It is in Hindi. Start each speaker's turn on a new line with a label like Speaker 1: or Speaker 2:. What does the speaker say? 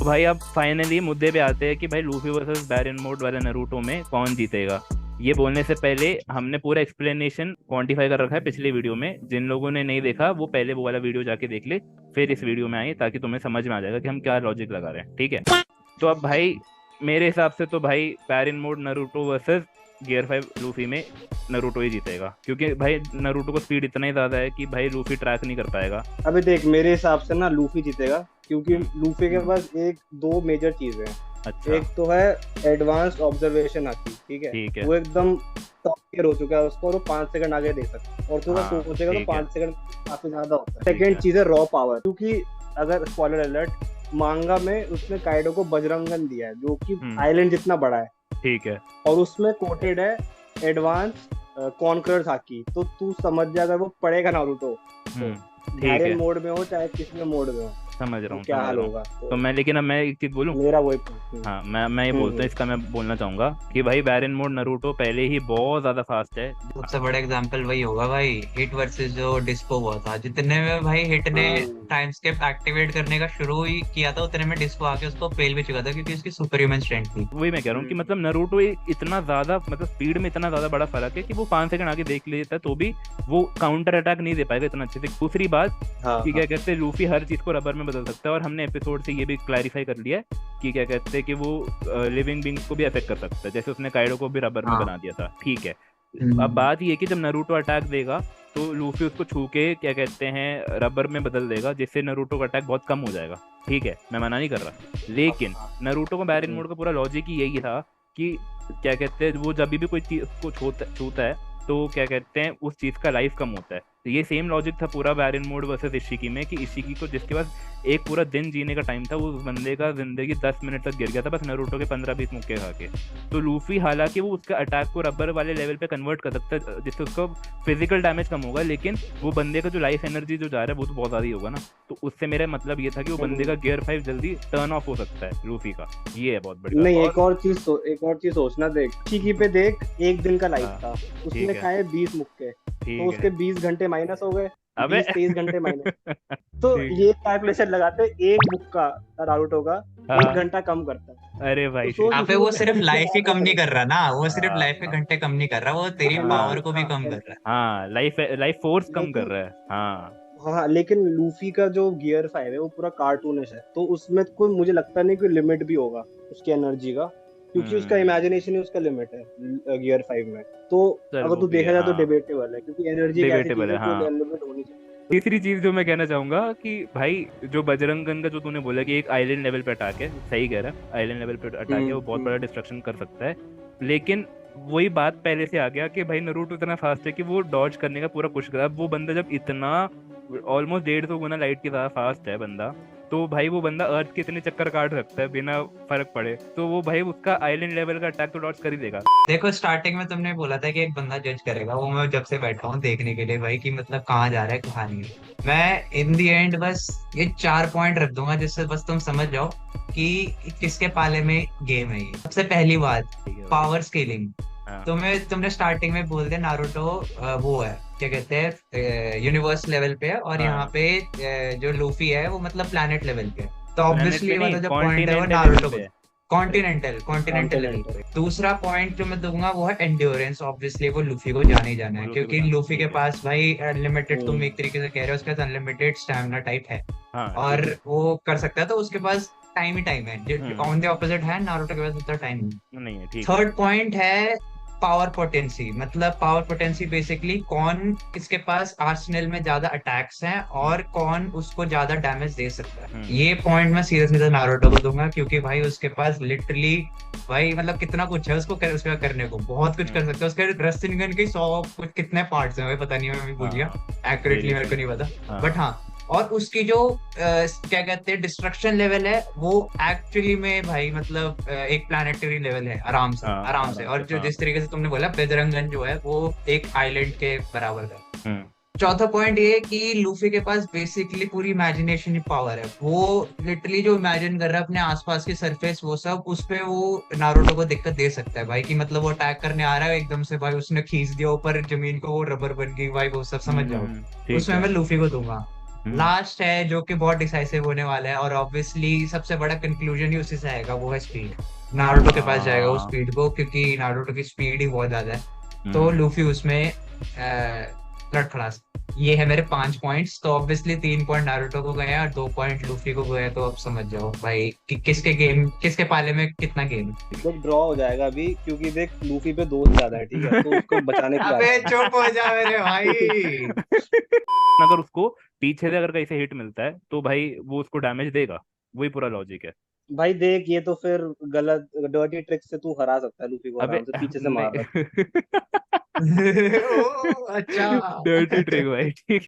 Speaker 1: भाई अब फाइनली मुद्दे पे आते हैं कि भाई लूफी वर्सेस बैरन मोड वाले नारुतो में कौन जीतेगा। ये बोलने से पहले हमने पूरा एक्सप्लेनेशन क्वांटिफाई कर रखा है पिछले वीडियो में। जिन लोगों ने नहीं देखा वो पहले वो वाला वीडियो जाके देख ले, फिर इस वीडियो में आए, ताकि तुम्हें समझ में आ जाएगा कि हम क्या लॉजिक लगा रहे हैं। ठीक है, तो अब भाई मेरे हिसाब से तो भाई baryon mode Naruto versus gear 5 Luffy में नारुतो ही जीतेगा, क्योंकि भाई नारुतो को स्पीड इतना ही ज्यादा है कि भाई लूफी ट्रैक नहीं कर पाएगा।
Speaker 2: अबे देख, मेरे हिसाब से ना लूफी जीतेगा, क्योंकि लूफी के पास एक दो मेजर चीजें हैं।
Speaker 1: अच्छा।
Speaker 2: एक तो है एडवांस ऑब्जर्वेशन आती, ठीक
Speaker 1: ठीक
Speaker 2: है,
Speaker 1: है।
Speaker 2: वो एकदम टॉप टियर हो चुका है उसको, और वो 5 सेकंड आगे देख सकता है, और तू अगर
Speaker 1: हाँ
Speaker 2: सोचेगा तो
Speaker 1: ठीक है।
Speaker 2: 5 सेकंड काफी ज्यादा होता है।
Speaker 1: ठीक
Speaker 2: सेकंड
Speaker 1: है।
Speaker 2: चीज है रॉ पावर, क्योंकि अगर स्पॉइलर अलर्ट, मांगा में उसने काइडो को बजरंगन दिया है जो कि आइलैंड जितना बड़ा है,
Speaker 1: ठीक है।
Speaker 2: और उसमें कोटेड है एडवांस कॉन्करर्स हाकी। तो तू समझ जा, अगर वो पड़ेगा नारुतो तो
Speaker 1: ठीक
Speaker 2: बैरन
Speaker 1: है,
Speaker 2: मोड में हो चाहे किसी में मोड में हो,
Speaker 1: समझ रहा
Speaker 2: तो
Speaker 1: हूँ
Speaker 2: क्या
Speaker 1: समझ
Speaker 2: हाल
Speaker 1: रहा हूँ।
Speaker 2: होगा।
Speaker 1: तो मैं, लेकिन अब मैं एक चीज बोलूँ।
Speaker 2: मेरा वही
Speaker 1: हाँ, मैं ये बोलता हूँ, इसका मैं बोलना चाहूंगा कि भाई बैरन मोड नारुतो पहले ही बहुत ज्यादा फास्ट है।
Speaker 3: सबसे बड़ा एग्जांपल वही होगा भाई, हिट वर्सेस जो डिस्पो हुआ था। जितने में भाई हिट ने टाइम स्केप एक्टिवेट करने का शुरू ही किया था, उतने में डिस्पो आके उसको फेल भी चुका था, क्योंकि उसकी सुपर ह्यूमन स्ट्रेंथ थी।
Speaker 1: वही मैं कह रहा हूँ कि मतलब नारुतो इतना ज्यादा, मतलब स्पीड में इतना ज्यादा बड़ा फर्क है कि वो 5 सेकंड आगे देख लेता है तो भी वो काउंटर अटैक नहीं दे पाएगा इतना अच्छे से। दूसरी बात कि क्या कहते हैं, लूफी हर चीज को रबर में बदल सकता है, और हमने एपिसोड से ये भी क्लैरिफाई कर लिया है कि क्या कहते हैं कि वो लिविंग बींग्स को भी अफेक्ट कर सकता है, जैसे उसने काइडो को भी रबर में
Speaker 3: हाँ।
Speaker 1: बना दिया था। ठीक है, अब बात ये है कि जब नारुतो अटैक देगा तो लूफी उसको छू के क्या कहते हैं रबर में बदल देगा, जिससे नारुतो का अटैक बहुत कम हो जाएगा। ठीक है, मैं मना नहीं कर रहा, लेकिन नारुतो का बैरन मोड का पूरा लॉजिक ही यही था कि क्या कहते हैं वो जब भी कोई चीज को छूता है तो क्या कहते हैं उस चीज का लाइफ कम होता है। तो ये सेम लॉजिक था पूरा बैरन मोड वर्सेस इशिकी में, कि इशिकी को जिसके पास एक पूरा दिन जीने का टाइम था, वो उस बंदे का जिंदगी 10 मिनट तक गिर गया था बस नारुतो के 15-20 मुक्के खा के। तो लूफी हालांकि वो उसका अटैक को रबर वाले लेवल पे कन्वर्ट कर सकता है जिससे उसका फिजिकल डैमेज कम होगा, लेकिन वो बंदे का जो लाइफ एनर्जी जो जा रहा है वो तो बहुत ज्यादा ही होगा ना। तो उससे मेरा मतलब ये था कि वो बंदे का गियर 5 जल्दी टर्न ऑफ हो सकता है लूफी का। ये है बहुत बड़ी बात।
Speaker 2: नहीं, एक और चीज सोचना, देख चिकी पे देख, एक दिन का लाइफ था, उसने खाए 20 मुक्के, तो उसके 20 घंटे माइनस हो गए, 20-23 घंटे माइनस। तो ये कैलकुलेशन लगाते, एक मुक्का नारुतो का 1 घंटा कम करता है।
Speaker 1: अरे भाई
Speaker 2: तो
Speaker 3: यहाँ पे वो सिर्फ लाइफ ही कम नहीं कर रहा ना, वो सिर्फ
Speaker 1: हाँ,
Speaker 3: लाइफ के घंटे कम नहीं कर रहा, वो तेरी पावर को भी कम कर रहा है।
Speaker 1: हाँ, लाइफ लाइफ फोर्स कम कर
Speaker 2: लेकिन
Speaker 1: रहा है। हाँ
Speaker 2: हाँ, लेकिन लूफी का जो गियर 5 है वो पूरा कार्टूनिश है, तो उसमें कोई, मुझे लगता नहीं कोई लिमिट भी होगा उसकी एनर्जी का, क्योंकि उसका इमेजिनेशन ही उसका लिमिट है गियर 5 में। तो
Speaker 1: सर
Speaker 2: अगर
Speaker 1: वो
Speaker 2: तू
Speaker 1: भी
Speaker 2: देखा
Speaker 1: है,
Speaker 2: जाए तो
Speaker 1: हाँ
Speaker 2: डिबेटेबल है, क्योंकि एनर्जी एक ऐसी
Speaker 1: डिबेटेबल
Speaker 2: चीज
Speaker 1: है।
Speaker 2: है,
Speaker 1: हाँ,
Speaker 2: कोई लिमिट होनी चाहिए।
Speaker 1: तीसरी चीज जो मैं कहना चाहूंगा कि भाई जो बजरंगन का जो तूने बोला कि एक आइलैंड लेवल पे अटैक है, सही कह रहा है, आइलैंड लेवल पे अटैक है, वो बहुत बड़ा डिस्ट्रक्शन कर सकता है। लेकिन वही बात पहले से आ गया कि भाई नारुतो इतना फास्ट है कि वो डॉज करने का पूरा कोशिश कर रहा है। अब वो बंदा जब इतना ऑलमोस्ट 150 गुना लाइट की ज्यादा फास्ट है बंदा, तो भाई वो बंदा अर्थ के इतने चक्कर काट सकता है बिना फर्क पड़े, तो वो भाई उसका आइलैंड लेवल का अटैक तो डॉज कर ही देगा।
Speaker 3: देखो स्टार्टिंग में तुमने बोला था कि एक बंदा जज करेगा, वो मैं जब से बैठा हूँ देखने के लिए भाई कि मतलब कहाँ जा रहा है कहाँ नहीं। मैं इन दी एंड बस ये 4 पॉइंट रख दूंगा, जिससे बस तुम समझ जाओ कि किसके पाले में गेम है ये। सबसे पहली बात,
Speaker 1: ठीक है भाई।
Speaker 3: Power scaling.
Speaker 1: हाँ,
Speaker 3: तुमने स्टार्टिंग में बोल दिया नारुतो वो है क्या कहते हैं यूनिवर्स लेवल पे है, और यहाँ
Speaker 1: हाँ,
Speaker 3: पे जो लूफी है वो मतलब प्लैनेट लेवल पे है। तो
Speaker 1: प्लेनेट पे
Speaker 3: ऑब्वियसली
Speaker 1: नहीं,
Speaker 3: मतलब जो पॉइंट है वो
Speaker 1: कॉन्टिनेंटल लेवल
Speaker 3: नारुतो
Speaker 1: पे
Speaker 3: को,
Speaker 1: है।
Speaker 3: कॉन्टिनेंटल लेवल पे। दूसरा पॉइंट जो मैं दूंगा वो है एंड्योरेंस। ऑब्वियसली वो लूफी को जाने ही जाना है,
Speaker 1: लूफी को
Speaker 3: क्योंकि
Speaker 1: जाना,
Speaker 3: लूफी के
Speaker 1: ठीक है।
Speaker 3: पास भाई अनलिमिटेड, तुम एक तरीके से कह रहे हो, उसके पास अनलिमिटेड स्टैमिना टाइप है,
Speaker 1: हाँ
Speaker 3: और
Speaker 1: ठीक है।
Speaker 3: वो कर सकता है। तो उसके पास टाइम ही टाइम है, ऑन द
Speaker 1: हम्म,
Speaker 3: ऑपोजिट है नारुतो के पास उतना टाइम नहीं।
Speaker 1: नहीं है, ठीक है।
Speaker 3: थर्ड पॉइंट है पावर पोटेंसी। मतलब पावर पोटेंसी बेसिकली कौन किसके पास आर्सेनल में ज्यादा अटैक्स हैं और कौन उसको ज्यादा डैमेज दे सकता है।
Speaker 1: हम्म,
Speaker 3: ये पॉइंट मैं सीधा सीधा नारुतो को दूंगा, क्योंकि भाई उसके पास लिटरली भाई मतलब कितना कुछ है उसको उसके बाद करने को, बहुत कुछ कर सकता है। उसके रस्टिनगन के 100 कुछ कितने पार्ट्स हैं भाई पता नहीं, मैं भी भूल गया
Speaker 1: हाँ
Speaker 3: एक्यूरेटली, मेरे को नहीं पता,
Speaker 1: हाँ
Speaker 3: बट हाँ। और उसकी जो क्या कहते हैं डिस्ट्रक्शन लेवल है वो एक्चुअली में भाई मतलब एक प्लानिटरी लेवल है, आराम से
Speaker 1: हाँ,
Speaker 3: आराम से। और जो
Speaker 1: हाँ।
Speaker 3: जिस तरीके से तुमने बोला बेदरंगन जो है वो एक आइलैंड के बराबर है।
Speaker 1: हम्म,
Speaker 3: चौथा पॉइंट ये है कि लूफी के पास बेसिकली पूरी इमेजिनेशन ही पावर है। वो लिटरली जो इमेजिन कर रहा है अपने आसपास की सरफेस वो सब, उस पे वो नारुतो को दिक्कत दे सकता है भाई, कि मतलब वो अटैक करने आ रहा है एकदम से भाई उसने खींच दिया ऊपर जमीन को, वो रबर बन गई भाई, वो सब समझ जाओ।
Speaker 1: ठीक
Speaker 3: उसमें
Speaker 1: है।
Speaker 3: मैं लूफी को दूंगा। लास्ट है जो कि बहुत डिसाइसिव होने वाला है, और ऑब्वियसली सबसे बड़ा कंक्लूजन ही उसी से आएगा, वो है स्पीड। नारुतो के पास जाएगा वो स्पीड को, क्योंकि नारुतो की स्पीड ही बहुत ज्यादा है। तो लूफी उसमें लड़खड़ा। ये है मेरे 5 पॉइंट्स। तो ऑब्वियसली 3 पॉइंट नारुतो को गए और 2 पॉइंट लूफी को गए। तो अब समझ जाओ भाई कि किसके पाले में कितना गेम।
Speaker 2: देख ड्रॉ हो जाएगा अभी, क्योंकि देख लूफी पे दोस्त ज्यादा है, ठीक है, तो उसको बचाने की
Speaker 3: अबे
Speaker 2: बात
Speaker 3: चुप हो जा मेरे भाई।
Speaker 1: अगर उसको पीछे से अगर कहीं से हिट मिलता है तो भाई वो उसको डैमेज देगा, वही पूरा लॉजिक है।
Speaker 2: भाई देख, ये तो फिर गलत डर्टी ट्रिक से तू हरा सकता है लूफी को
Speaker 1: अबे
Speaker 2: आराम से, पीछे से मार रहा है।
Speaker 1: नहीं
Speaker 3: ओ, अच्छा।
Speaker 1: डर्टी ट्रिक भाई, ठीक